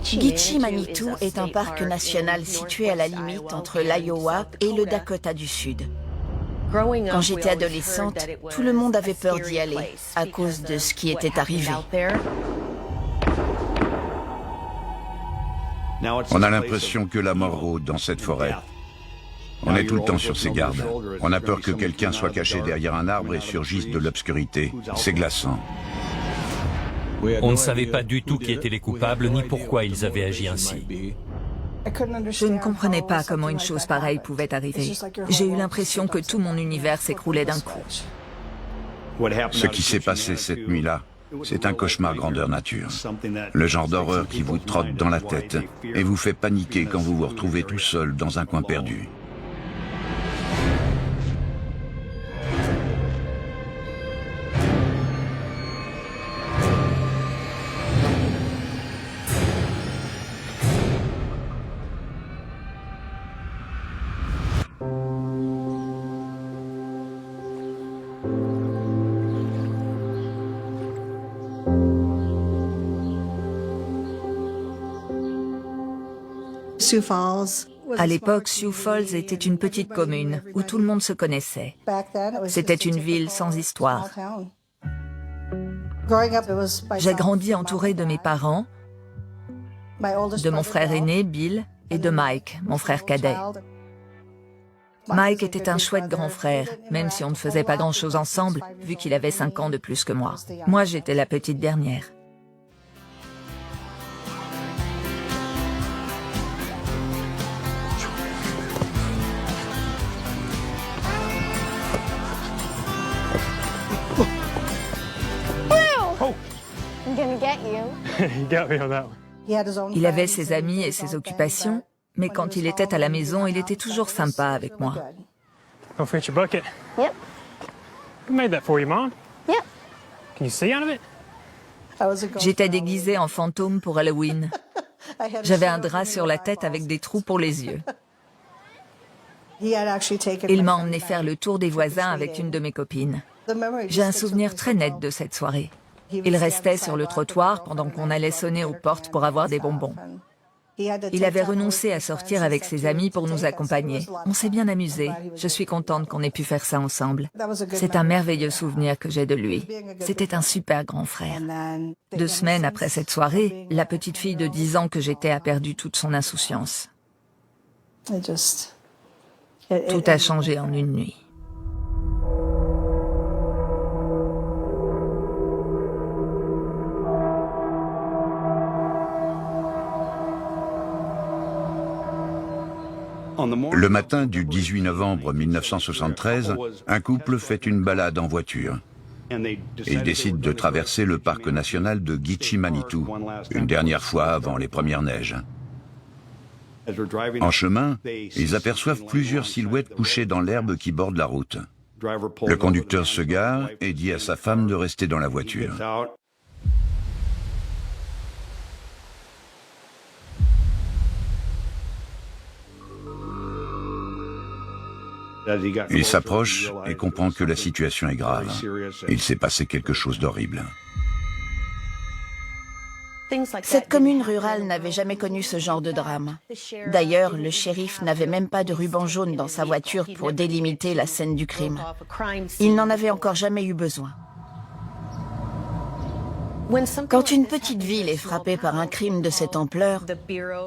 Gitche Manitou est un parc national situé à la limite entre l'Iowa et le Dakota du Sud. Quand j'étais adolescente, tout le monde avait peur d'y aller à cause de ce qui était arrivé. On a l'impression que la mort rôde dans cette forêt. On est tout le temps sur ses gardes. On a peur que quelqu'un soit caché derrière un arbre et surgisse de l'obscurité. C'est glaçant. On ne savait pas du tout qui étaient les coupables ni pourquoi ils avaient agi ainsi. Je ne comprenais pas comment une chose pareille pouvait arriver. J'ai eu l'impression que tout mon univers s'écroulait d'un coup. Ce qui s'est passé cette nuit-là, c'est un cauchemar grandeur nature. Le genre d'horreur qui vous trotte dans la tête et vous fait paniquer quand vous vous retrouvez tout seul dans un coin perdu. À l'époque, Sioux Falls était une petite commune où tout le monde se connaissait. C'était une ville sans histoire. J'ai grandi entourée de mes parents, de mon frère aîné, Bill, et de Mike, mon frère cadet. Mike était un chouette grand frère, même si on ne faisait pas grand-chose ensemble, vu qu'il avait 5 ans de plus que moi. Moi, j'étais la petite dernière. Il avait ses amis et ses occupations, mais quand il était à la maison, il était toujours sympa avec moi. Go fetch your bucket. Yep. I made that for you, Mom. Yep. Can you see out of it? J'étais déguisée en fantôme pour Halloween. J'avais un drap sur la tête avec des trous pour les yeux. Il m'a emmené faire le tour des voisins avec une de mes copines. J'ai un souvenir très net de cette soirée. Il restait sur le trottoir pendant qu'on allait sonner aux portes pour avoir des bonbons. Il avait renoncé à sortir avec ses amis pour nous accompagner. On s'est bien amusés. Je suis contente qu'on ait pu faire ça ensemble. C'est un merveilleux souvenir que j'ai de lui. C'était un super grand frère. 2 semaines après cette soirée, la petite fille de 10 ans que j'étais a perdu toute son insouciance. Tout a changé en une nuit. Le matin du 18 novembre 1973, un couple fait une balade en voiture. Ils décident de traverser le parc national de Gitche Manitou, une dernière fois avant les premières neiges. En chemin, ils aperçoivent plusieurs silhouettes couchées dans l'herbe qui borde la route. Le conducteur se gare et dit à sa femme de rester dans la voiture. Il s'approche et comprend que la situation est grave. Il s'est passé quelque chose d'horrible. Cette commune rurale n'avait jamais connu ce genre de drame. D'ailleurs, le shérif n'avait même pas de ruban jaune dans sa voiture pour délimiter la scène du crime. Il n'en avait encore jamais eu besoin. Quand une petite ville est frappée par un crime de cette ampleur,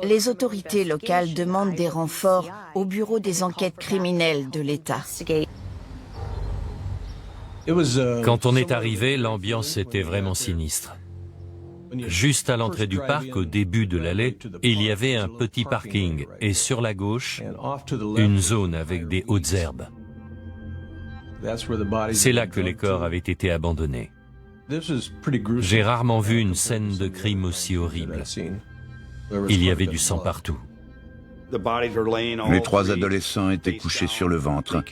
les autorités locales demandent des renforts au bureau des enquêtes criminelles de l'État. Quand on est arrivé, l'ambiance était vraiment sinistre. Juste à l'entrée du parc, au début de l'allée, il y avait un petit parking et sur la gauche, une zone avec des hautes herbes. C'est là que les corps avaient été abandonnés. J'ai rarement vu une scène de crime aussi horrible. Il y avait du sang partout. Les 3 adolescents étaient couchés sur le ventre.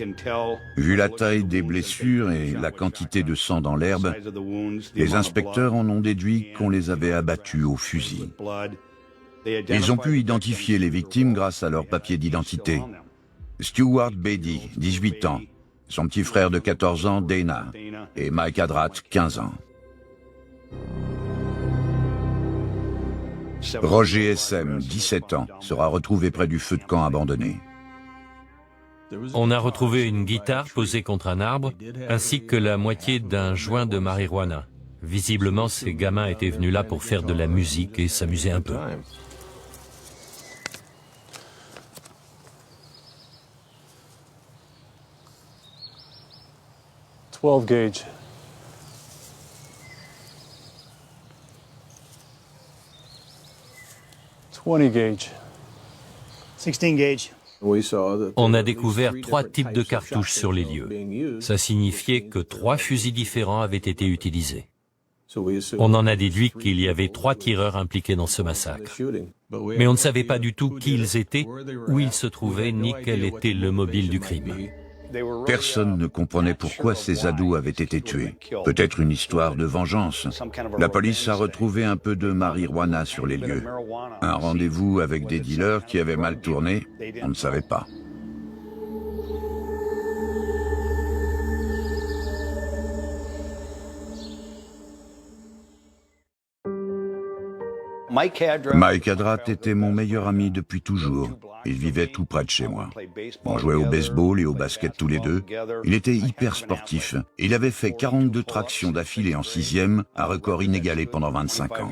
Vu la taille des blessures et la quantité de sang dans l'herbe, les inspecteurs en ont déduit qu'on les avait abattus au fusil. Ils ont pu identifier les victimes grâce à leurs papiers d'identité. Stuart Beatty, 18 ans. Son petit frère de 14 ans, Dana. Et Mike Adrat, 15 ans. Roger SM, 17 ans, sera retrouvé près du feu de camp abandonné. On a retrouvé une guitare posée contre un arbre, ainsi que la moitié d'un joint de marijuana. Visiblement, ces gamins étaient venus là pour faire de la musique et s'amuser un peu. $12 gauge. $20 gauge. 16 gauge. On a découvert 3 types de cartouches sur les lieux. Ça signifiait que 3 fusils différents avaient été utilisés. On en a déduit qu'il y avait 3 tireurs impliqués dans ce massacre. Mais on ne savait pas du tout qui ils étaient, où ils se trouvaient, ni quel était le mobile du crime. Personne ne comprenait pourquoi ces ados avaient été tués. Peut-être une histoire de vengeance. La police a retrouvé un peu de marijuana sur les lieux. Un rendez-vous avec des dealers qui avaient mal tourné, on ne savait pas. Mike Adrat était mon meilleur ami depuis toujours. Il vivait tout près de chez moi. On jouait au baseball et au basket tous les deux. Il était hyper sportif. Il avait fait 42 tractions d'affilée en 6e, un record inégalé pendant 25 ans.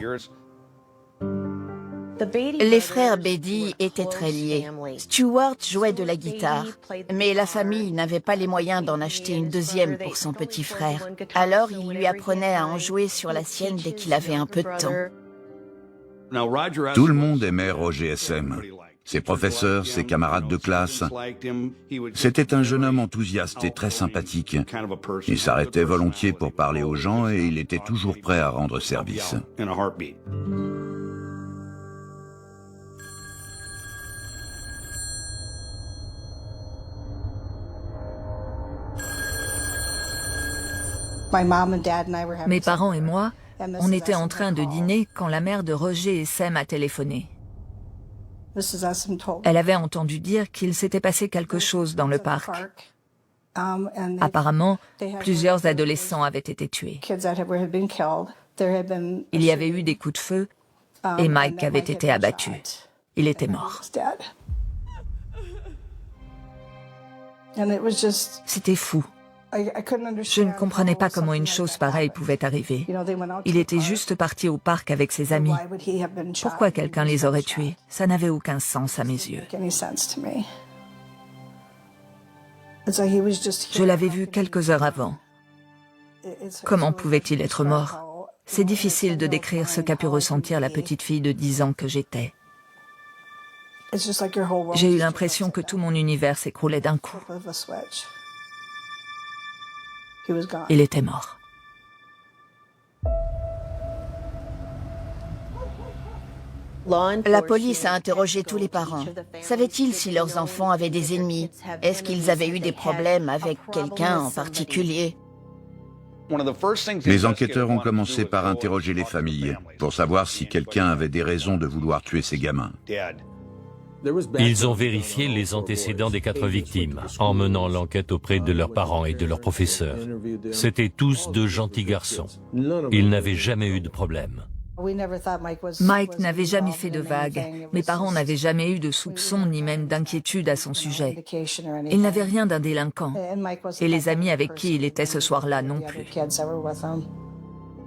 Les frères Beatty étaient très liés. Stuart jouait de la guitare, mais la famille n'avait pas les moyens d'en acheter une deuxième pour son petit frère. Alors il lui apprenait à en jouer sur la sienne dès qu'il avait un peu de temps. Tout le monde aimait Roger SM. Ses professeurs, ses camarades de classe. C'était un jeune homme enthousiaste et très sympathique. Il s'arrêtait volontiers pour parler aux gens et il était toujours prêt à rendre service. Mes parents et moi, on était en train de dîner quand la mère de Roger SM a téléphoné. Elle avait entendu dire qu'il s'était passé quelque chose dans le parc. Apparemment, plusieurs adolescents avaient été tués. Il y avait eu des coups de feu et Mike avait été abattu. Il était mort. C'était fou. Je ne comprenais pas comment une chose pareille pouvait arriver. Il était juste parti au parc avec ses amis. Pourquoi quelqu'un les aurait tués? Ça n'avait aucun sens à mes yeux. Je l'avais vu quelques heures avant. Comment pouvait-il être mort? C'est difficile de décrire ce qu'a pu ressentir la petite fille de 10 ans que j'étais. J'ai eu l'impression que tout mon univers s'écroulait d'un coup. Il était mort. La police a interrogé tous les parents. Savaient-ils si leurs enfants avaient des ennemis? Est-ce qu'ils avaient eu des problèmes avec quelqu'un en particulier? Les enquêteurs ont commencé par interroger les familles pour savoir si quelqu'un avait des raisons de vouloir tuer ses gamins. Ils ont vérifié les antécédents des 4 victimes, en menant l'enquête auprès de leurs parents et de leurs professeurs. C'étaient tous de gentils garçons. Ils n'avaient jamais eu de problème. Mike n'avait jamais fait de vagues. Mes parents n'avaient jamais eu de soupçons ni même d'inquiétude à son sujet. Il n'avait rien d'un délinquant. Et les amis avec qui il était ce soir-là non plus.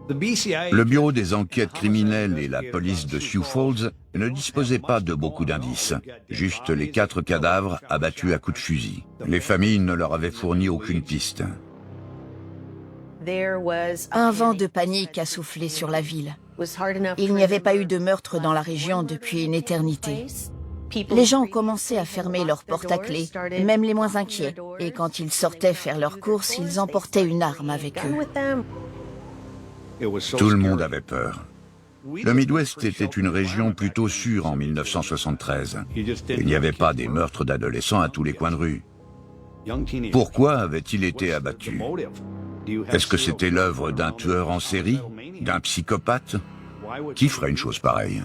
Le bureau des enquêtes criminelles et la police de Sioux Falls ne disposaient pas de beaucoup d'indices, juste les 4 cadavres abattus à coups de fusil. Les familles ne leur avaient fourni aucune piste. Un vent de panique a soufflé sur la ville. Il n'y avait pas eu de meurtre dans la région depuis une éternité. Les gens ont commencé à fermer leurs portes à clé, même les moins inquiets. Et quand ils sortaient faire leurs courses, ils emportaient une arme avec eux. Tout le monde avait peur. Le Midwest était une région plutôt sûre en 1973. Il n'y avait pas des meurtres d'adolescents à tous les coins de rue. Pourquoi avait-il été abattu? Est-ce que c'était l'œuvre d'un tueur en série? D'un psychopathe? Qui ferait une chose pareille?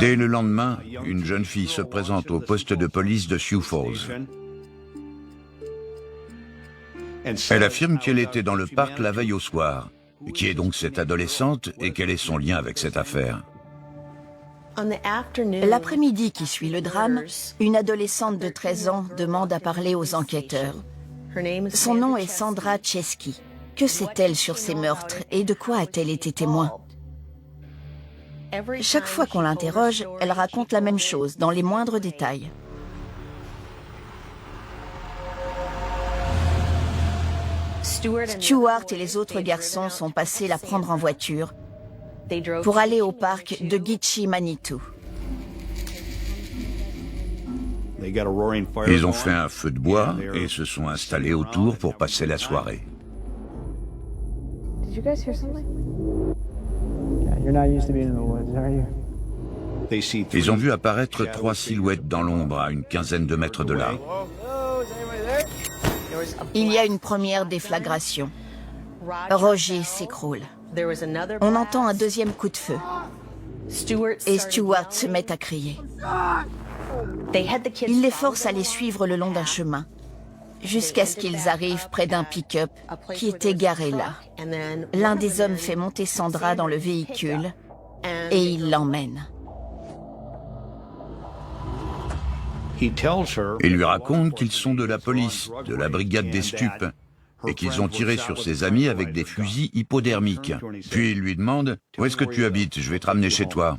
Dès le lendemain, une jeune fille se présente au poste de police de Sioux Falls. Elle affirme qu'elle était dans le parc la veille au soir. Qui est donc cette adolescente et quel est son lien avec cette affaire? L'après-midi qui suit le drame, une adolescente de 13 ans demande à parler aux enquêteurs. Son nom est Sandra Chesky. Que sait-elle sur ces meurtres et de quoi a-t-elle été témoin? Chaque fois qu'on l'interroge, elle raconte la même chose, dans les moindres détails. Stuart et les autres garçons sont passés la prendre en voiture pour aller au parc de Gitche Manitou. Ils ont fait un feu de bois et se sont installés autour pour passer la soirée. Ils ont vu apparaître 3 silhouettes dans l'ombre à une quinzaine de mètres de là. Il y a une première déflagration. Roger s'écroule. On entend un deuxième coup de feu. Et Stuart se met à crier. Il les force à les suivre le long d'un chemin, jusqu'à ce qu'ils arrivent près d'un pick-up qui était garé là. L'un des hommes fait monter Sandra dans le véhicule et il l'emmène. Il lui raconte qu'ils sont de la police, de la brigade des stupes, et qu'ils ont tiré sur ses amis avec des fusils hypodermiques. Puis il lui demande « Où est-ce que tu habites? Je vais te ramener chez toi. »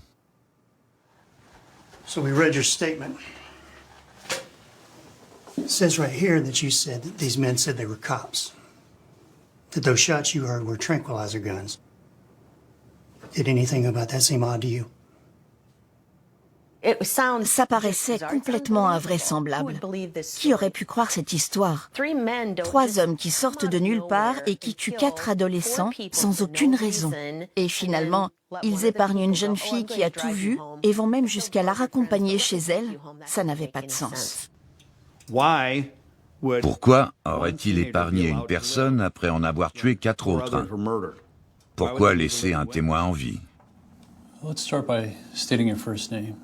So we read your statement. It says right here that you said that these men said they were cops. That those shots you heard were tranquilizer guns. Did anything about that seem odd to you? Ça paraissait complètement invraisemblable. Qui aurait pu croire cette histoire? 3 hommes qui sortent de nulle part et qui tuent 4 adolescents sans aucune raison. Et finalement, ils épargnent une jeune fille qui a tout vu et vont même jusqu'à la raccompagner chez elle. Ça n'avait pas de sens. Pourquoi aurait-il épargné une personne après en avoir tué 4 autres? Pourquoi laisser un témoin en vie? Let's start by stating your first name.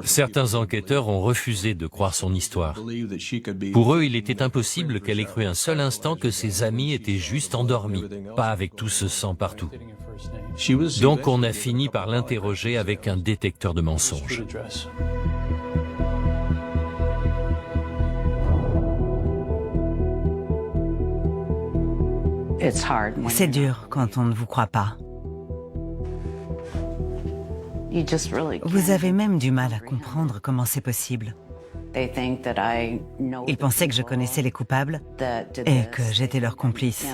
Certains enquêteurs ont refusé de croire son histoire. Pour eux, il était impossible qu'elle ait cru un seul instant que ses amis étaient juste endormis, pas avec tout ce sang partout. Donc on a fini par l'interroger avec un détecteur de mensonges. C'est dur quand on ne vous croit pas. Vous avez même du mal à comprendre comment c'est possible. Ils pensaient que je connaissais les coupables et que j'étais leur complice.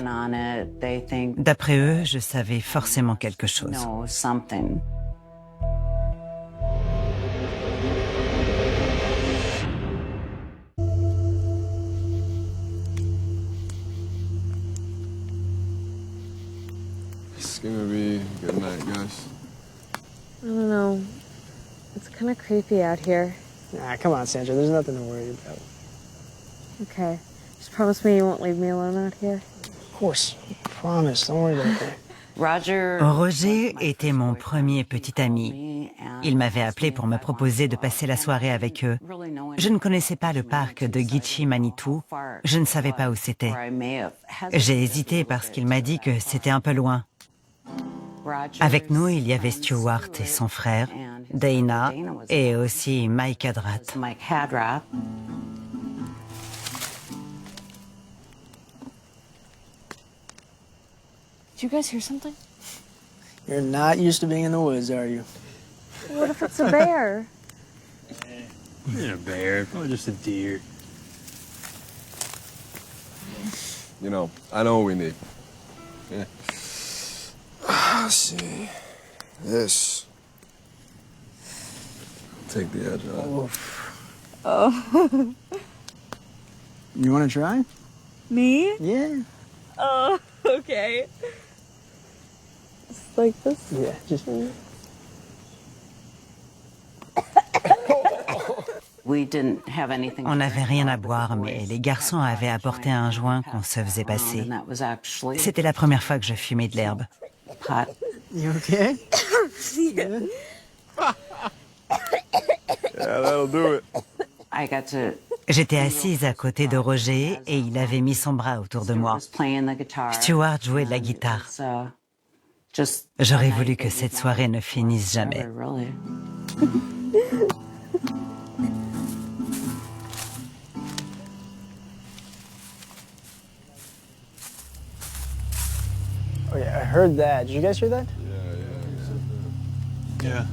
D'après eux, je savais forcément quelque chose. It's gonna be a good night, guys. I don't know. It's kind of creepy out here. Nah, come on, Sandra. There's nothing to worry about. Okay. Just promise me you won't leave me alone out here. Of course. Promise. Don't worry about that. Roger était mon premier petit ami. Il m'avait appelé pour me proposer de passer la soirée avec eux. Je ne connaissais pas le parc de Gitche Manitou. Je ne savais pas où c'était. J'ai hésité parce qu'il m'a dit que c'était un peu loin. Avec nous, il y avait Stuart et son frère, Dana, et aussi Mike Hadrath. Did you guys hear something? You're not used to being in the woods, are you? What if it's a bear? You're a bear. Probably just a deer. You know, I know what we need. Yeah. Let's see. This. Take the edge off. Oh. You want to try? Me? Yeah. Oh, okay. Just like this? Yeah, just... On n'avait rien à boire, mais les garçons avaient apporté un joint qu'on se faisait passer. C'était la première fois que je fumais de l'herbe. You okay? Yeah. that'll do it. J'étais assise à côté de Roger et il avait mis son bras autour de moi. Stuart jouait de la guitare. J'aurais voulu que cette soirée ne finisse jamais. Oh yeah, I heard that. Did you guys hear that? Yeah.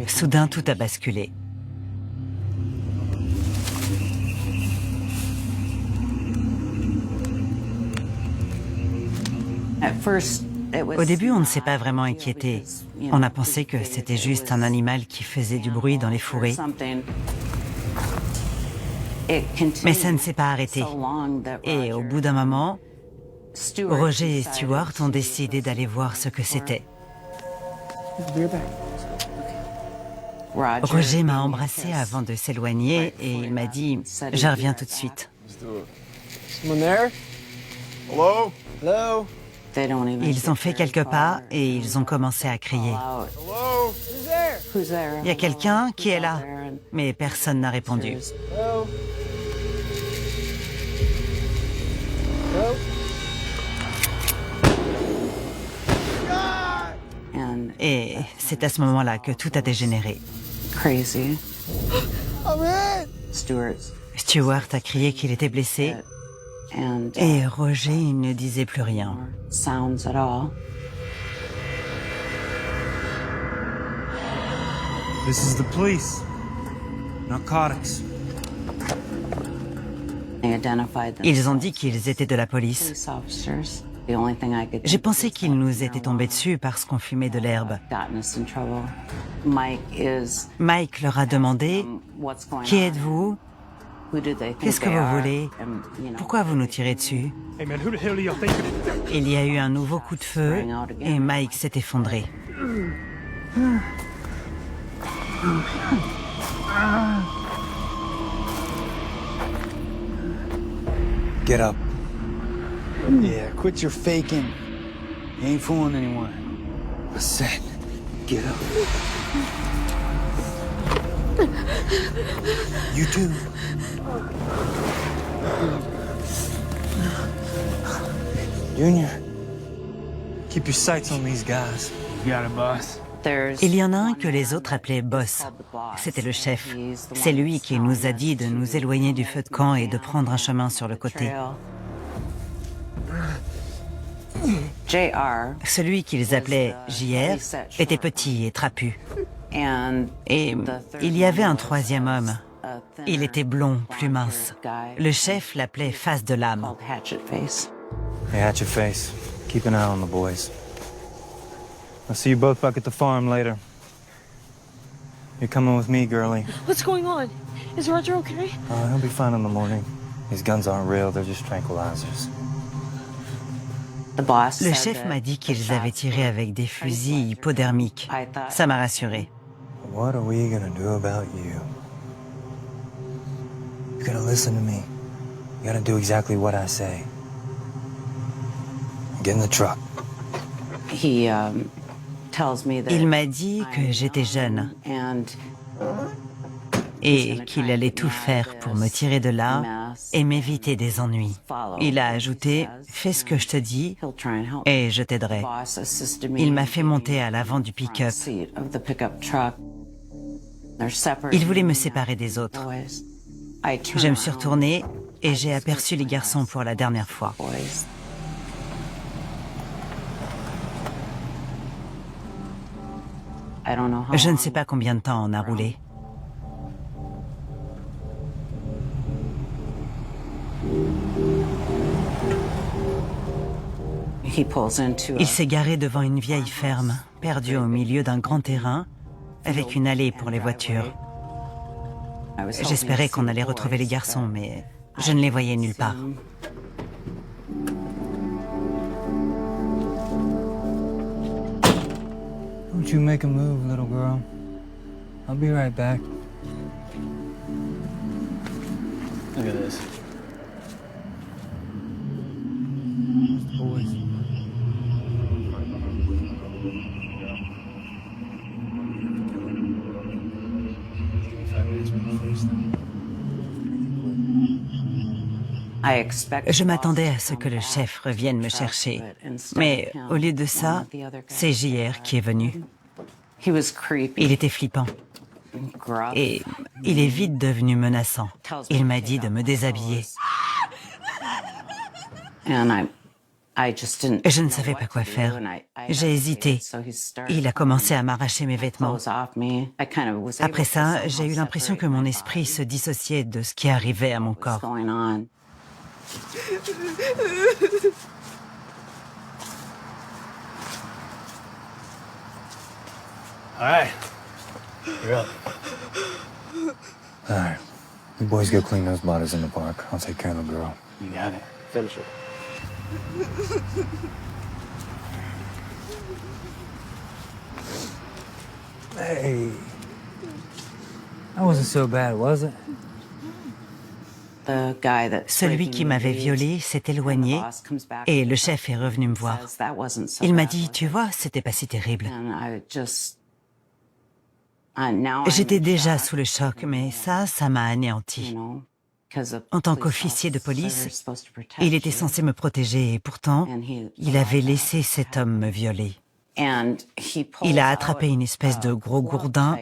Soudain, tout a basculé. Au début, on ne s'est pas vraiment inquiété. On a pensé que c'était juste un animal qui faisait du bruit dans les fourrés. Mais ça ne s'est pas arrêté. Et au bout d'un moment, Roger et Stuart ont décidé d'aller voir ce que c'était. Roger m'a embrassée avant de s'éloigner et il m'a dit « Je reviens tout de suite ». Hello? Hello? Ils ont fait quelques pas et ils ont commencé à crier. Hello? Il y a quelqu'un qui est là, mais personne n'a répondu. Hello? Hello? Et c'est à ce moment-là que tout a dégénéré. Stuart a crié qu'il était blessé et Roger il ne disait plus rien. This is the police. Narcotics. Ils ont dit qu'ils étaient de la police. J'ai pensé qu'ils nous étaient tombés dessus parce qu'on fumait de l'herbe. Mike leur a demandé « Qui êtes-vous? Qu'est-ce que vous voulez? Pourquoi vous nous tirez dessus ?» Il y a eu un nouveau coup de feu et Mike s'est effondré. Get up. Yeah, quit your faking. You ain't fooling anyone. I said, get up. You too. Junior, keep your sights on these guys. You got it, boss. Il y en a un que les autres appelaient Boss. C'était le chef. C'est lui qui nous a dit de nous éloigner du feu de camp et de prendre un chemin sur le côté. Celui qu'ils appelaient JR était petit et trapu. Et il y avait un troisième homme. Il était blond, plus mince. Le chef l'appelait Face de lame. Hey, Hatchet Face. Keep an eye on the boys. I'll see you both back at the farm later. You're coming with me, girlie. What's going on? Is Roger okay? He'll be fine in the morning. These guns aren't real, they're just tranquilizers. Le chef m'a dit qu'ils avaient tiré avec des fusils hypodermiques. Ça m'a rassuré. What are we gonna do about you? You gotta listen to me. You gotta do exactly what I say. Get in the truck. Il m'a dit que j'étais jeune et qu'il allait tout faire pour me tirer de là et m'éviter des ennuis. Il a ajouté « Fais ce que je te dis et je t'aiderai ». Il m'a fait monter à l'avant du pick-up. Il voulait me séparer des autres. Je me suis retournée et j'ai aperçu les garçons pour la dernière fois. Je ne sais pas combien de temps on a roulé. Il s'est garé devant une vieille ferme, perdue au milieu d'un grand terrain, avec une allée pour les voitures. J'espérais qu'on allait retrouver les garçons, mais je ne les voyais nulle part. Don't you make a move, little girl. I'll be right back. Look at this. Boys. Je m'attendais à ce que le chef revienne me chercher, mais au lieu de ça, c'est JR qui est venu. Il était flippant. Et il est vite devenu menaçant. Il m'a dit de me déshabiller. Je ne savais pas quoi faire. J'ai hésité. Il a commencé à m'arracher mes vêtements. Après ça, j'ai eu l'impression que mon esprit se dissociait de ce qui arrivait à mon corps. All right. You're up. All right. You boys go clean those bodies in the park. I'll take care of the girl. You got it. Finish it. Hey. That wasn't so bad, was it? Celui qui m'avait violée s'est éloigné et le chef est revenu me voir. Il m'a dit, tu vois, c'était pas si terrible. J'étais déjà sous le choc, mais ça m'a anéanti. En tant qu'officier de police, il était censé me protéger et pourtant, il avait laissé cet homme me violer. Il a attrapé une espèce de gros gourdin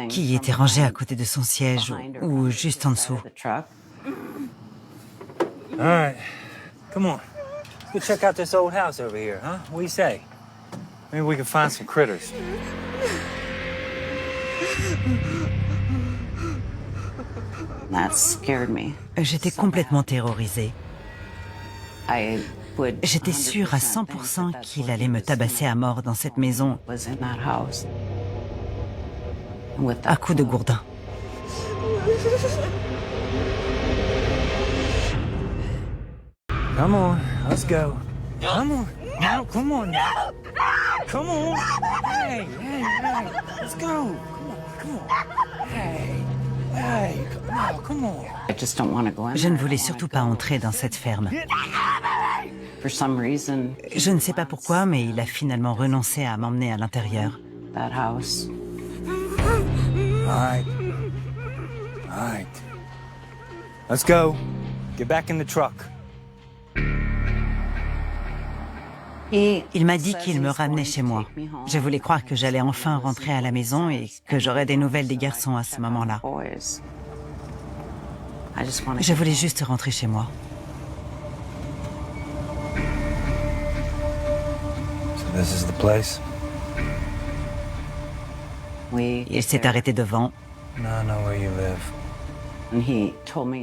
qui était rangé à côté de son siège ou juste en dessous. All right. Come on. Let's go check out this old house over here, huh? What do you say? Maybe we can find some critters. J'étais complètement terrorisée. J'étais sûre à 100% qu'il allait me tabasser à mort dans cette maison à coups de gourdin. Come on, let's go. Come on, now, come on now. Come on. Hey, let's go. Come on. Hey, come on. Je ne voulais surtout pas entrer dans cette ferme. Je ne sais pas pourquoi, mais il a finalement renoncé à m'emmener à l'intérieur. All right. Let's go. Get back in the truck. Il m'a dit qu'il me ramenait chez moi. Je voulais croire que j'allais enfin rentrer à la maison et que j'aurais des nouvelles des garçons à ce moment-là. Je voulais juste rentrer chez moi. So this is the place? Il s'est arrêté devant. Now I know where you live.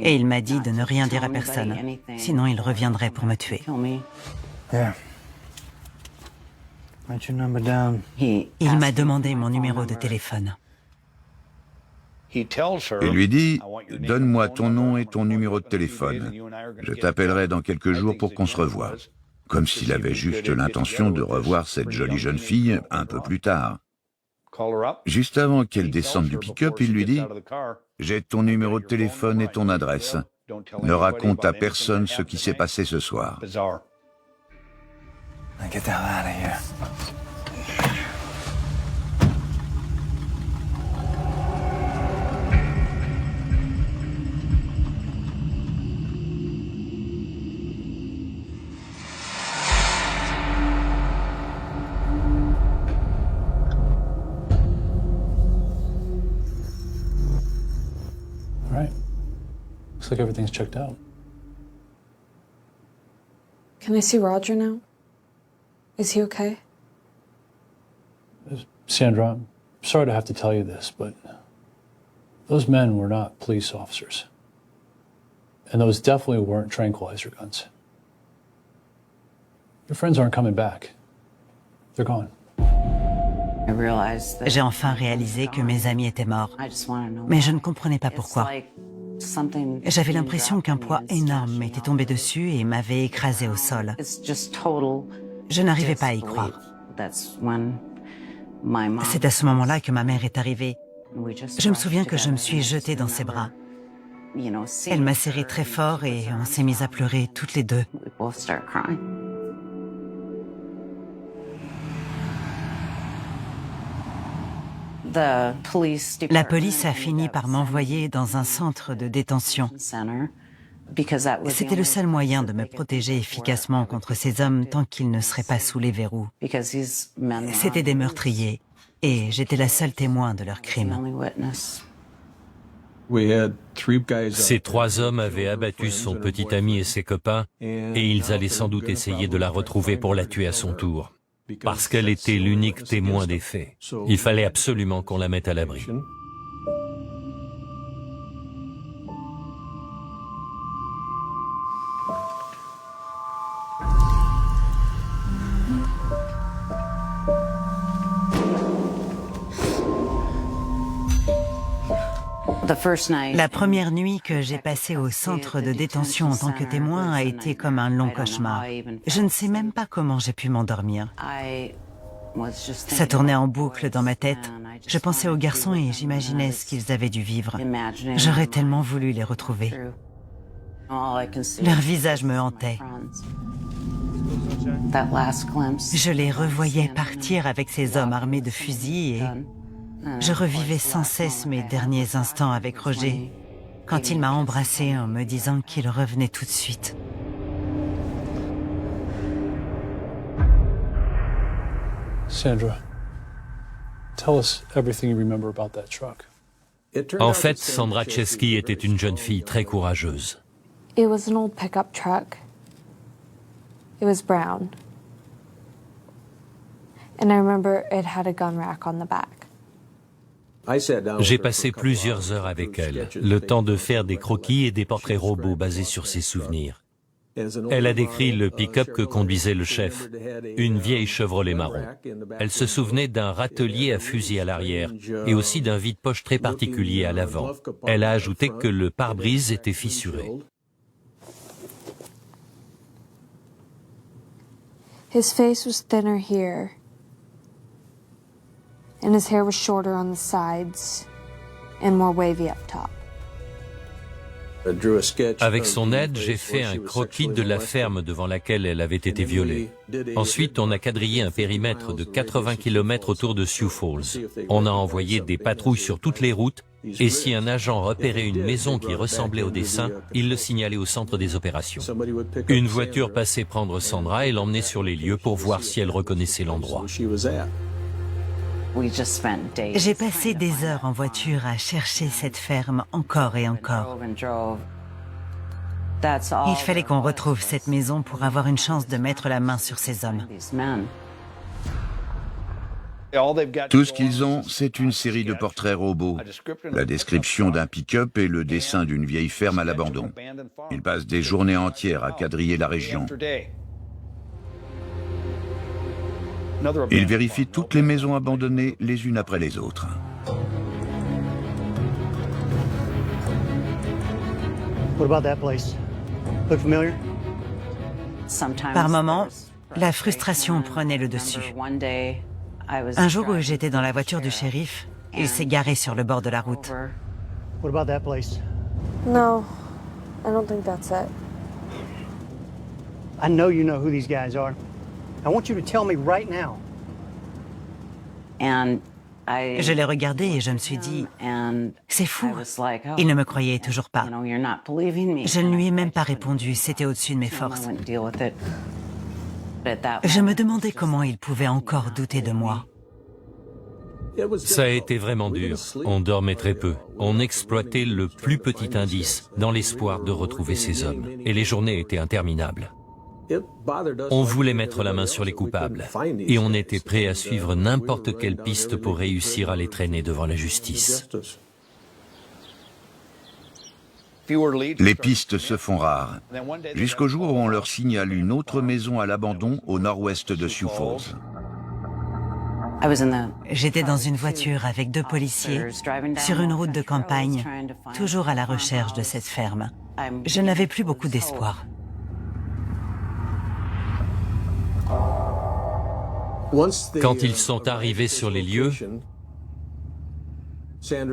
Et il m'a dit de ne rien dire à personne, sinon il reviendrait pour me tuer. Yeah. Write your number down. Il m'a demandé mon numéro de téléphone. Il lui dit « Donne-moi ton nom et ton numéro de téléphone. Je t'appellerai dans quelques jours pour qu'on se revoie. » Comme s'il avait juste l'intention de revoir cette jolie jeune fille un peu plus tard. Juste avant qu'elle descende du pick-up, il lui dit « J'ai ton numéro de téléphone et ton adresse. Ne raconte à personne ce qui s'est passé ce soir. » Now get the hell out of here. All right. Looks like everything's checked out. Can I see Roger now? Is he okay? Sandra, I'm sorry to have to tell you this, but those men were not police officers. And those definitely weren't tranquilizer guns. Your friends aren't coming back. They're gone. J'ai enfin réalisé que mes amis étaient morts, mais je ne comprenais pas pourquoi. J'avais l'impression qu'un poids énorme m'était tombé dessus et m'avait écrasé au sol. Je n'arrivais pas à y croire. C'est à ce moment-là que ma mère est arrivée. Je me souviens que je me suis jetée dans ses bras. Elle m'a serré très fort et on s'est mis à pleurer toutes les deux. La police a fini par m'envoyer dans un centre de détention. C'était le seul moyen de me protéger efficacement contre ces hommes tant qu'ils ne seraient pas sous les verrous. C'étaient des meurtriers et j'étais la seule témoin de leurs crimes. Ces 3 hommes avaient abattu son petit ami et ses copains et ils allaient sans doute essayer de la retrouver pour la tuer à son tour. Parce qu'elle était l'unique témoin des faits. Il fallait absolument qu'on la mette à l'abri. La première nuit que j'ai passée au centre de détention en tant que témoin a été comme un long cauchemar. Je ne sais même pas comment j'ai pu m'endormir. Ça tournait en boucle dans ma tête. Je pensais aux garçons et j'imaginais ce qu'ils avaient dû vivre. J'aurais tellement voulu les retrouver. Leur visage me hantait. Je les revoyais partir avec ces hommes armés de fusils et je revivais sans cesse mes derniers instants avec Roger, quand il m'a embrassée en me disant qu'il revenait tout de suite. Sandra, tell us everything you remember about that truck. En fait, Sandra Chesky était une jeune fille très courageuse. It was an old pickup truck. It was brown. And I remember it had a gun rack on the back. J'ai passé plusieurs heures avec elle, le temps de faire des croquis et des portraits robots basés sur ses souvenirs. Elle a décrit le pick-up que conduisait le chef, une vieille Chevrolet marron. Elle se souvenait d'un râtelier à fusil à l'arrière et aussi d'un vide-poche très particulier à l'avant. Elle a ajouté que le pare-brise était fissuré. His face was thinner here. And his hair was shorter on the sides and more wavy up top. Avec son aide, j'ai fait un croquis de la ferme devant laquelle elle avait été violée. Ensuite, on a quadrillé un périmètre de 80 km autour de Sioux Falls. On a envoyé des patrouilles sur toutes les routes et si un agent repérait une maison qui ressemblait au dessin, il le signalait au centre des opérations. Une voiture passait prendre Sandra et l'emmenait sur les lieux pour voir si elle reconnaissait l'endroit. J'ai passé des heures en voiture à chercher cette ferme encore et encore. Il fallait qu'on retrouve cette maison pour avoir une chance de mettre la main sur ces hommes. Tout ce qu'ils ont, c'est une série de portraits robots, la description d'un pick-up et le dessin d'une vieille ferme à l'abandon. Ils passent des journées entières à quadriller la région. Ils vérifient toutes les maisons abandonnées les unes après les autres. Par moments, la frustration prenait le dessus. Un jour où j'étais dans la voiture du shérif, il s'est garé sur le bord de la route. No, I don't think that's it. I know you know who these guys are. I want you to tell me right now. Je l'ai regardé et je me suis dit, c'est fou, il ne me croyait toujours pas. Je ne lui ai même pas répondu, c'était au-dessus de mes forces. Je me demandais comment il pouvait encore douter de moi. Ça a été vraiment dur. On dormait très peu. On exploitait le plus petit indice dans l'espoir de retrouver ces hommes. Et les journées étaient interminables. On voulait mettre la main sur les coupables et on était prêt à suivre n'importe quelle piste pour réussir à les traîner devant la justice. Les pistes se font rares, jusqu'au jour où on leur signale une autre maison à l'abandon au nord-ouest de Sioux Falls. J'étais dans une voiture avec 2 policiers sur une route de campagne, toujours à la recherche de cette ferme. Je n'avais plus beaucoup d'espoir. Quand ils sont arrivés sur les lieux,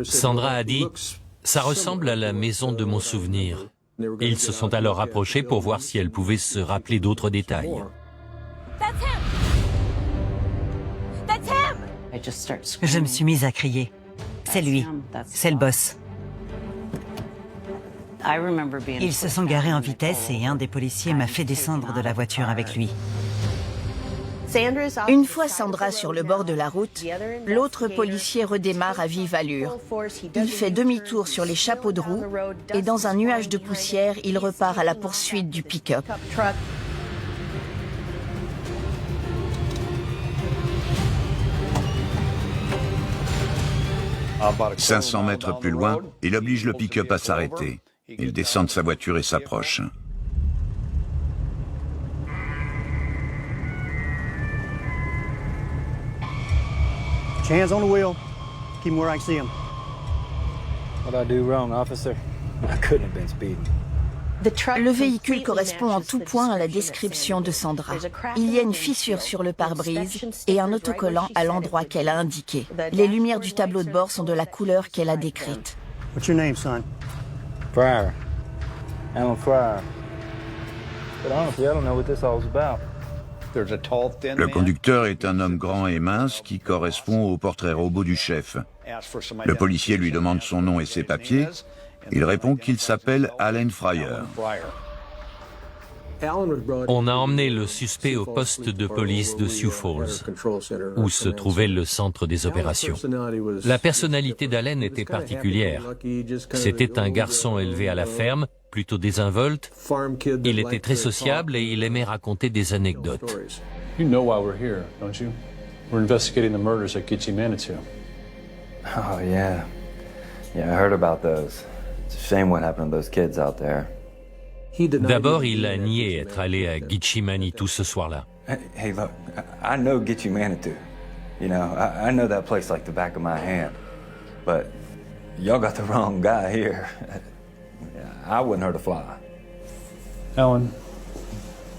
Sandra a dit « Ça ressemble à la maison de mon souvenir ». Ils se sont alors rapprochés pour voir si elle pouvait se rappeler d'autres détails. Je me suis mise à crier. C'est lui, c'est le boss. Ils se sont garés en vitesse et un des policiers m'a fait descendre de la voiture avec lui. Une fois Sandra sur le bord de la route, l'autre policier redémarre à vive allure. Il fait demi-tour sur les chapeaux de roue et dans un nuage de poussière, il repart à la poursuite du pick-up. 500 mètres plus loin, il oblige le pick-up à s'arrêter. Il descend de sa voiture et s'approche. Hands on the wheel. Keep him where I can see him. What'd I do wrong, officer? I couldn't have been speeding. Le véhicule correspond en tout point à la description de Sandra. Il y a une fissure sur le pare-brise et un autocollant à l'endroit qu'elle a indiqué. Les lumières du tableau de bord sont de la couleur qu'elle a décrite. What's your name, son? Fryer. Alan Fryer. But honestly, I don't know what this all's about. Le conducteur est un homme grand et mince qui correspond au portrait robot du chef. Le policier lui demande son nom et ses papiers. Il répond qu'il s'appelle Alan Fryer. On a emmené le suspect au poste de police de Sioux Falls, où se trouvait le centre des opérations. La personnalité d'Allen était particulière. C'était un garçon élevé à la ferme, plutôt désinvolte. Il était très sociable et il aimait raconter des anecdotes. You know why we're here, don't you? We're investigating the murders at Gitche Manitou. Oh, yeah. Yeah, I heard about those. It's a shame what happened to those kids out there. D'abord, il a nié être allé à Gitche Manitou ce soir-là. Hey, look, I know Gitche Manitou. You know, I know that place like the back of my hand. But y'all got the wrong guy here. I wouldn't hurt a fly. Alan,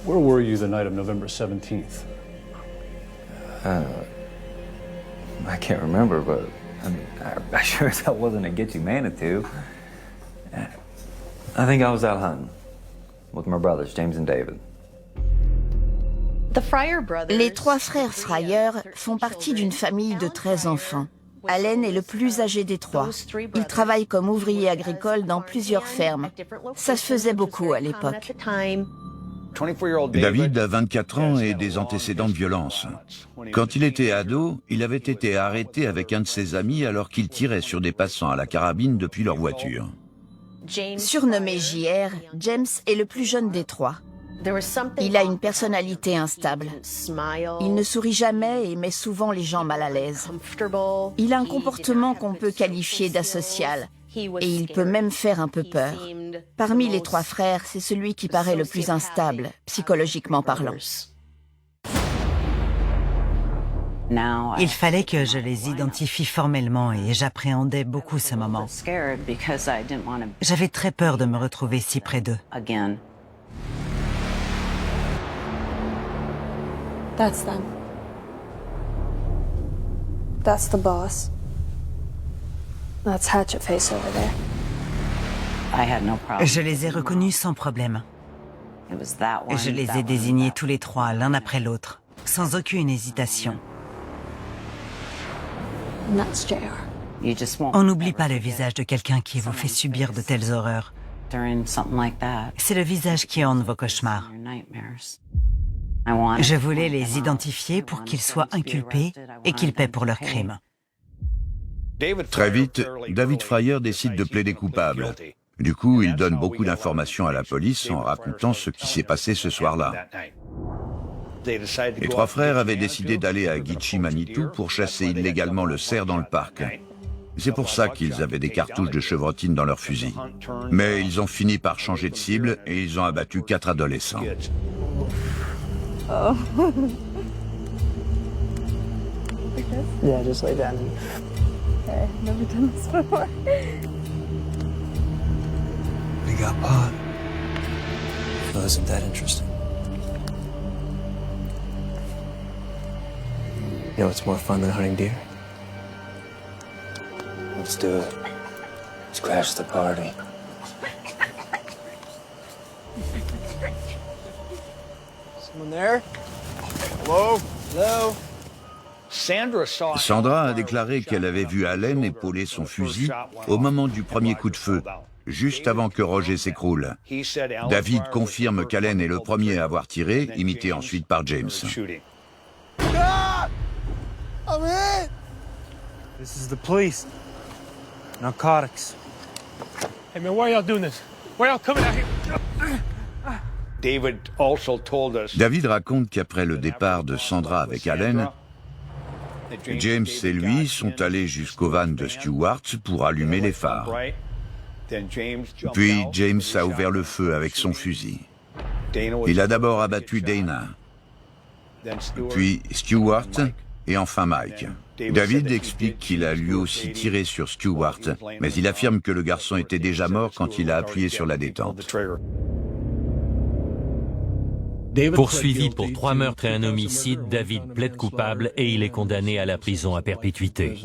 where were you the night of November 17th? I can't remember, but I mean, I sure as hell wasn't at Gitche Manitou. I think I was out hunting with my brothers, James and David. Les trois frères Fryer font partie d'une famille de 13 enfants. Allen est le plus âgé des trois. Il travaille comme ouvrier agricole dans plusieurs fermes. Ça se faisait beaucoup à l'époque. David a 24 ans et des antécédents de violence. Quand il était ado, il avait été arrêté avec un de ses amis alors qu'il tirait sur des passants à la carabine depuis leur voiture. Surnommé JR, James est le plus jeune des trois. Il a une personnalité instable. Il ne sourit jamais et met souvent les gens mal à l'aise. Il a un comportement qu'on peut qualifier d'asocial et il peut même faire un peu peur. Parmi les trois frères, c'est celui qui paraît le plus instable, psychologiquement parlant. Il fallait que je les identifie formellement et j'appréhendais beaucoup ce moment. J'avais très peur de me retrouver si près d'eux. That's them. That's the boss. That's Hatchet Face over there. Je les ai reconnus sans problème. Je les ai désignés tous les trois, l'un après l'autre, sans aucune hésitation. And that's JR. On n'oublie pas le visage de quelqu'un qui vous fait subir de telles horreurs. C'est le visage qui orne vos cauchemars. Je voulais les identifier pour qu'ils soient inculpés et qu'ils paient pour leurs crimes. Très vite, David Fryer décide de plaider coupable. Du coup, il donne beaucoup d'informations à la police en racontant ce qui s'est passé ce soir-là. Les trois frères avaient décidé d'aller à Gitche Manitou pour chasser illégalement le cerf dans le parc. C'est pour ça qu'ils avaient des cartouches de chevrotine dans leurs fusils. Mais ils ont fini par changer de cible et ils ont abattu 4 adolescents. Oh. Yeah, just lay down. Okay, never done this before. We got pot. Well, isn't that interesting? You know what's more fun than hunting deer? Let's do it. Let's crash the party. Someone there? Hello? Hello? Sandra a déclaré qu'elle avait vu Allen épauler son fusil au moment du premier coup de feu, juste avant que Roger s'écroule. David confirme qu'Allen est le premier à avoir tiré, imité ensuite par James. This is the police. Narcotics. Hey man, why y'all doing this? Why y'all coming out here? David raconte qu'après le départ de Sandra avec Allen, James et lui sont allés jusqu'au van de Stewart pour allumer les phares. Puis James a ouvert le feu avec son fusil. Il a d'abord abattu Dana, puis Stewart et enfin Mike. David explique qu'il a lui aussi tiré sur Stewart, mais il affirme que le garçon était déjà mort quand il a appuyé sur la détente. Poursuivi pour 3 meurtres et un homicide, David plaide coupable et il est condamné à la prison à perpétuité.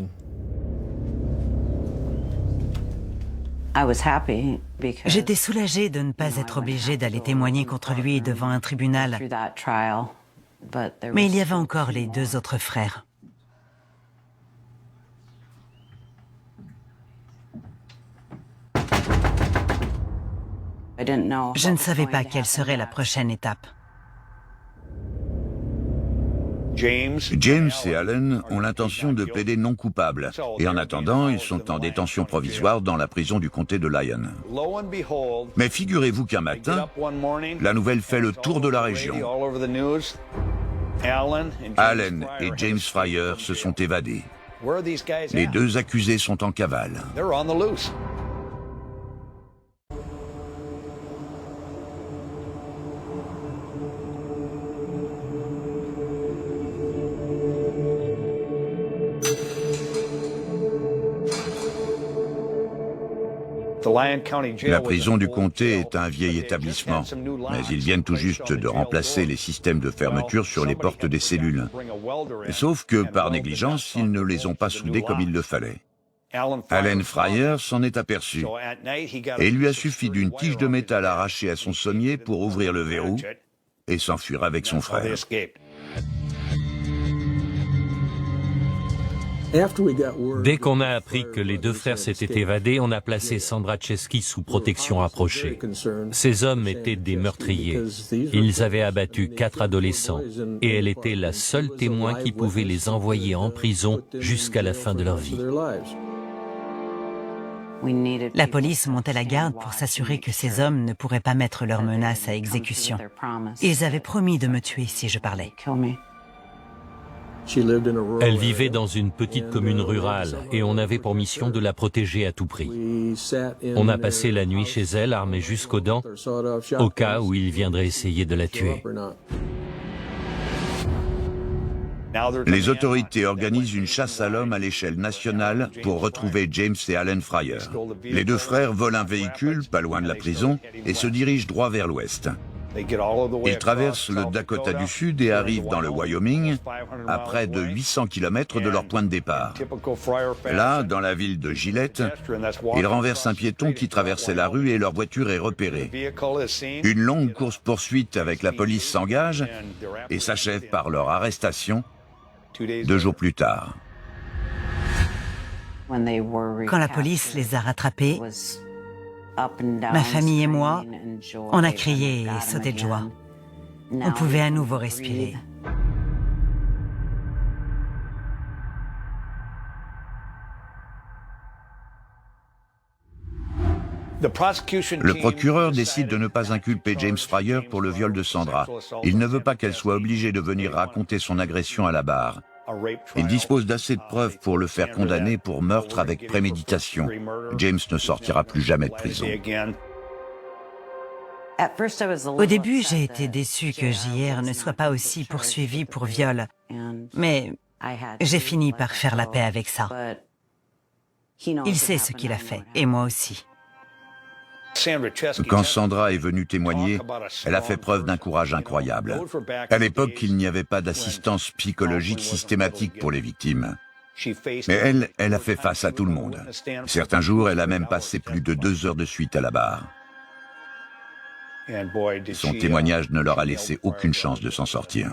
J'étais soulagée de ne pas être obligée d'aller témoigner contre lui devant un tribunal. Mais il y avait encore les 2 autres frères. Je ne savais pas quelle serait la prochaine étape. James et Allen ont l'intention de plaider non coupable, et en attendant, ils sont en détention provisoire dans la prison du comté de Lyon. Mais figurez-vous qu'un matin, la nouvelle fait le tour de la région. Allen et James Fryer se sont évadés. Les 2 accusés sont en cavale. La prison du comté est un vieil établissement, mais ils viennent tout juste de remplacer les systèmes de fermeture sur les portes des cellules. Sauf que, par négligence, ils ne les ont pas soudés comme il le fallait. Allen Fryer s'en est aperçu, et il lui a suffi d'une tige de métal arrachée à son sommier pour ouvrir le verrou et s'enfuir avec son frère. Dès qu'on a appris que les 2 frères s'étaient évadés, on a placé Sandra Chesky sous protection rapprochée. Ces hommes étaient des meurtriers. Ils avaient abattu 4 adolescents et elle était la seule témoin qui pouvait les envoyer en prison jusqu'à la fin de leur vie. La police montait la garde pour s'assurer que ces hommes ne pourraient pas mettre leurs menaces à exécution. Ils avaient promis de me tuer si je parlais. Elle vivait dans une petite commune rurale et on avait pour mission de la protéger à tout prix. On a passé la nuit chez elle, armés jusqu'aux dents, au cas où il viendrait essayer de la tuer. Les autorités organisent une chasse à l'homme à l'échelle nationale pour retrouver James et Allen Fryer. Les 2 frères volent un véhicule, pas loin de la prison, et se dirigent droit vers l'ouest. Ils traversent le Dakota du Sud et arrivent dans le Wyoming, à près de 800 km de leur point de départ. Là, dans la ville de Gillette, ils renversent un piéton qui traversait la rue et leur voiture est repérée. Une longue course-poursuite avec la police s'engage et s'achève par leur arrestation 2 jours plus tard. Quand la police les a rattrapés, ma famille et moi, on a crié et sauté de joie. On pouvait à nouveau respirer. Le procureur décide de ne pas inculper James Fryer pour le viol de Sandra. Il ne veut pas qu'elle soit obligée de venir raconter son agression à la barre. Il dispose d'assez de preuves pour le faire condamner pour meurtre avec préméditation. James ne sortira plus jamais de prison. Au début, j'ai été déçue que JR ne soit pas aussi poursuivi pour viol. Mais j'ai fini par faire la paix avec ça. Il sait ce qu'il a fait, et moi aussi. Quand Sandra est venue témoigner, elle a fait preuve d'un courage incroyable. À l'époque, il n'y avait pas d'assistance psychologique systématique pour les victimes. Mais elle a fait face à tout le monde. Certains jours, elle a même passé plus de 2 heures de suite à la barre. Son témoignage ne leur a laissé aucune chance de s'en sortir.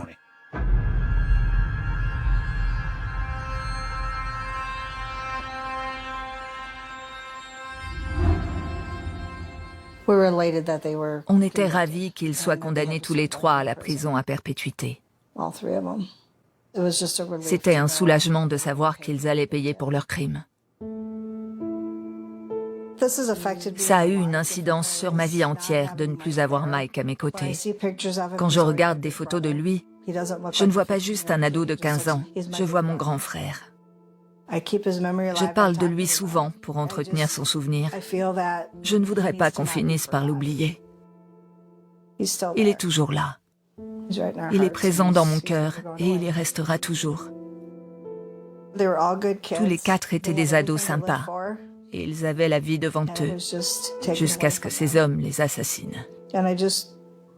On était ravis qu'ils soient condamnés tous les trois à la prison à perpétuité. C'était un soulagement de savoir qu'ils allaient payer pour leurs crimes. Ça a eu une incidence sur ma vie entière de ne plus avoir Mike à mes côtés. Quand je regarde des photos de lui, je ne vois pas juste un ado de 15 ans, je vois mon grand frère. Je parle de lui souvent pour entretenir son souvenir. Je ne voudrais pas qu'on finisse par l'oublier. Il est toujours là. Il est présent dans mon cœur et il y restera toujours. Tous les quatre étaient des ados sympas et ils avaient la vie devant eux jusqu'à ce que ces hommes les assassinent.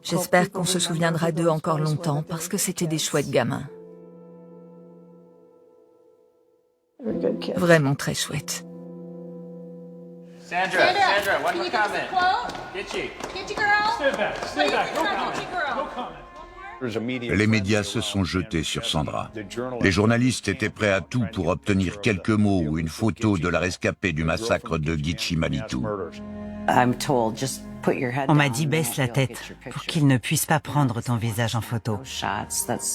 J'espère qu'on se souviendra d'eux encore longtemps parce que c'était des chouettes gamins. Vraiment très chouettes. Sandra, one more comment. Gitchy. Gitchy girl. Stay back. No comment. Les médias se sont jetés sur Sandra. Les journalistes étaient prêts à tout pour obtenir quelques mots ou une photo de la rescapée du massacre de Gitchy Manitou. On m'a dit baisse la tête pour qu'ils ne puissent pas prendre ton visage en photo.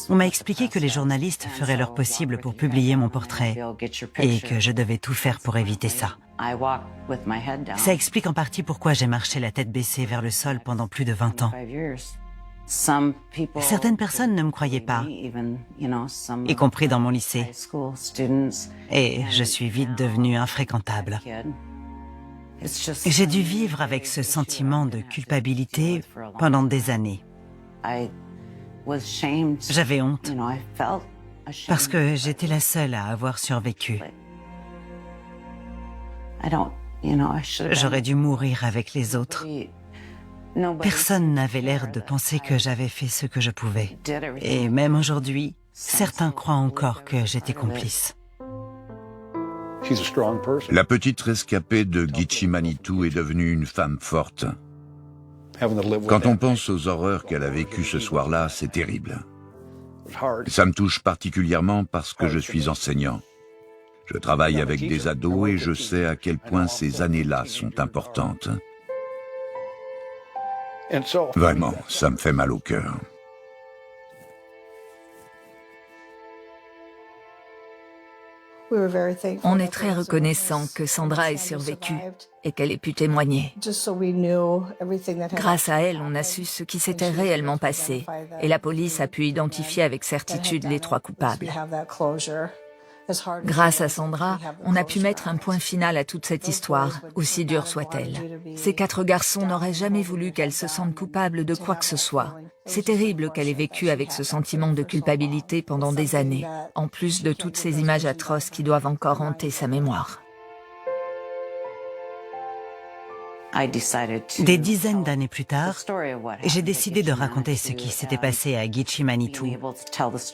On m'a expliqué que les journalistes feraient leur possible pour publier mon portrait et que je devais tout faire pour éviter ça. Ça explique en partie pourquoi j'ai marché la tête baissée vers le sol pendant plus de 20 ans. Certaines personnes ne me croyaient pas, y compris dans mon lycée. Et je suis vite devenue infréquentable. J'ai dû vivre avec ce sentiment de culpabilité pendant des années. J'avais honte parce que j'étais la seule à avoir survécu. J'aurais dû mourir avec les autres. Personne n'avait l'air de penser que j'avais fait ce que je pouvais. Et même aujourd'hui, certains croient encore que j'étais complice. La petite rescapée de Gitchy Manitou est devenue une femme forte. Quand on pense aux horreurs qu'elle a vécues ce soir-là, c'est terrible. Ça me touche particulièrement parce que je suis enseignant. Je travaille avec des ados et je sais à quel point ces années-là sont importantes. Vraiment, ça me fait mal au cœur. On est très reconnaissant que Sandra ait survécu et qu'elle ait pu témoigner. Grâce à elle, on a su ce qui s'était réellement passé et la police a pu identifier avec certitude les trois coupables. Grâce à Sandra, on a pu mettre un point final à toute cette histoire, aussi dure soit-elle. Ces quatre garçons n'auraient jamais voulu qu'elle se sente coupable de quoi que ce soit. C'est terrible qu'elle ait vécu avec ce sentiment de culpabilité pendant des années, en plus de toutes ces images atroces qui doivent encore hanter sa mémoire. Des dizaines d'années plus tard, j'ai décidé de raconter ce qui s'était passé à Gitchy Manitou.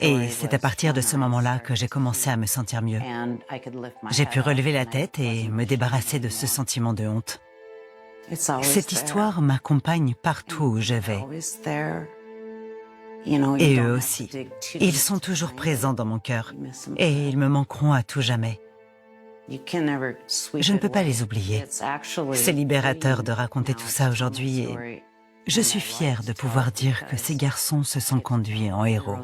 Et c'est à partir de ce moment-là que j'ai commencé à me sentir mieux. J'ai pu relever la tête et me débarrasser de ce sentiment de honte. Cette histoire m'accompagne partout où je vais. Et eux aussi. Ils sont toujours présents dans mon cœur. Et ils me manqueront à tout jamais. Je ne peux pas les oublier. C'est libérateur de raconter tout ça aujourd'hui et je suis fière de pouvoir dire que ces garçons se sont conduits en héros.